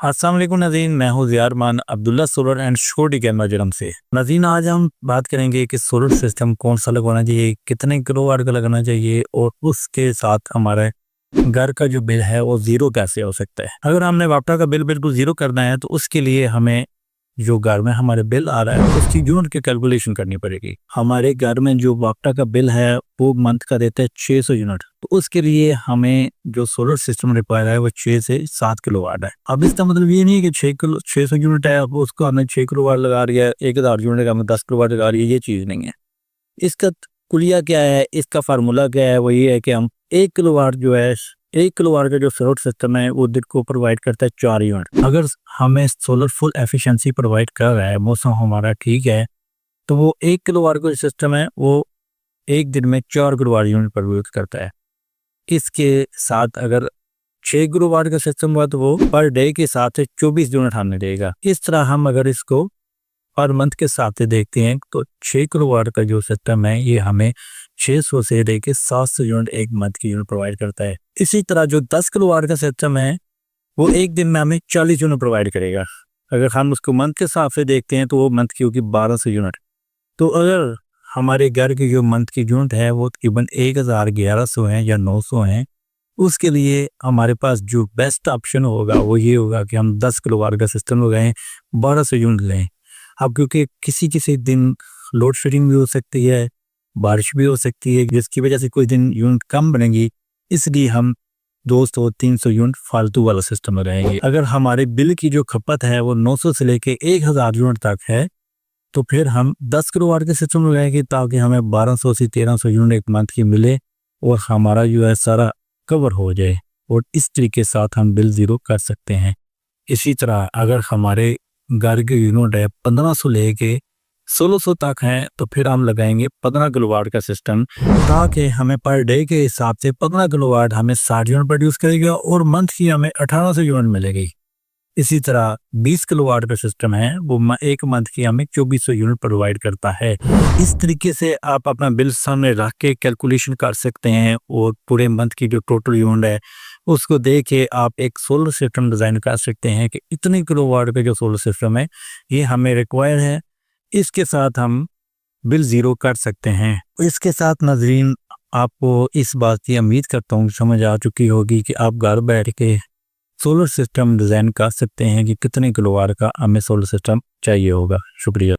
अस्सलाम वालेकुम नाज़रीन, मैं हूँ ज़ियारमान Abdullah solar and security camera जरम से। नाज़रीन, आज हम बात करेंगे कि सोलर सिस्टम कौन सा लगवाना चाहिए, कितने किलोवाट का लगाना चाहिए और उसके साथ हमारे घर का जो बिल है वो ज़ीरो कैसे हो सकता है। अगर हमने वापटा का बिल बिल्कुल ज़ीरो करना है तो उसके लिए हमें जो घर में हमारे बिल आ रहा है उसकी यूनिट की कैलकुलेशन करनी पड़ेगी। हमारे घर में जो वापटा का बिल है वो मंथ का देता है 600 यूनिट, तो उसके लिए हमें जो सोलर सिस्टम रिक्वायर है वो 6 से 7 किलोवाट है। अब इसका मतलब ये नहीं है कि 600 यूनिट है अब उसको हमने 6 किलोवाट लगा रही है, 1000 यूनिट का हमें 10 किलोवाट लगा रही है, ये चीज़ नहीं है। इसका कुलिया क्या है, इसका फार्मूला क्या है, वो ये है कि हम 1 किलोवाट जो है 1 किलोवाट का जो सोलर सिस्टम है वो दिन को प्रोवाइड करता है 4 यूनिट। अगर हमें सोलर फुल एफिशिएंसी प्रोवाइड कर रहा है, मौसम हमारा ठीक है, तो वो 1 किलोवाट का जो सिस्टम है वो एक दिन में 4 किलोवाट यूनिट प्रोड्यूस करता है। इसके साथ अगर 6 किलोवाट का सिस्टम हुआ तो वो पर डे के साथ 24 यूनिट हमें देगा। इस तरह हम अगर इसको पर मंथ के हिसाब से देखते हैं तो 6 किलोवाट का जो सिस्टम है ये हमें 600 से लेके 700 यूनिट एक मंथ की यूनिट प्रोवाइड करता है। इसी तरह जो 10 किलोवाट का सिस्टम है वो एक दिन में हमें 40 यूनिट प्रोवाइड करेगा। अगर हम उसको मंथ के हिसाब से देखते हैं तो वो मंथ की होगी 1200 यूनिट। तो अगर हमारे घर की जो मंथ की यूनिट है वो तकरीबन 1100 है या 900 है, उसके लिए हमारे पास जो बेस्ट ऑप्शन होगा वो ये होगा कि हम 10 किलोवाट का सिस्टम लगाएं, 1200 यूनिट लें। अब क्योंकि किसी किसी दिन लोड शेडिंग भी हो सकती है, बारिश भी हो सकती है, जिसकी वजह से कुछ दिन यूनिट कम बनेंगी, इसलिए हम 200-300 यूनिट फालतू वाला सिस्टम लगाएंगे। अगर हमारे बिल की जो खपत है वो 900 से लेके 1000 यूनिट तक है तो फिर हम 10 किलोवाट के सिस्टम लगाएंगे ताकि हमें 1200 से 1300 यूनिट एक मंथ की मिले और हमारा जो है सारा कवर हो जाए, और इस तरीके के साथ हम बिल ज़ीरो कर सकते हैं। इसी तरह अगर हमारे घर के यूनिट है 1500 लेके 1600 तक हैं तो फिर हम लगाएंगे 15 किलोवाट का सिस्टम, ताकि हमें पर डे के हिसाब से 15 किलोवाट हमें 60 यूनिट प्रोड्यूस करेगा और मंथ की हमें 1800 यूनिट मिलेगी। इसी तरह 20 किलोवाट का सिस्टम है वो एक मंथ की हमें 2400 यूनिट प्रोवाइड करता है। इस तरीके से आप अपना बिल सामने रख के कैलकुलेशन कर सकते हैं और पूरे मंथ की जो टोटल यूनिट है उसको देख के आप एक सोलर सिस्टम डिज़ाइन कर सकते हैं कि इतने किलोवाट का जो सोलर सिस्टम है ये हमें रिक्वायर है, इसके साथ हम बिल ज़ीरो कर सकते हैं। इसके साथ नाज़रीन, आपको इस बात की उम्मीद करता हूँ समझ आ चुकी होगी कि आप घर बैठ के सोलर सिस्टम डिज़ाइन कर सकते हैं कि कितने किलोवाट का हमें सोलर सिस्टम चाहिए होगा। शुक्रिया।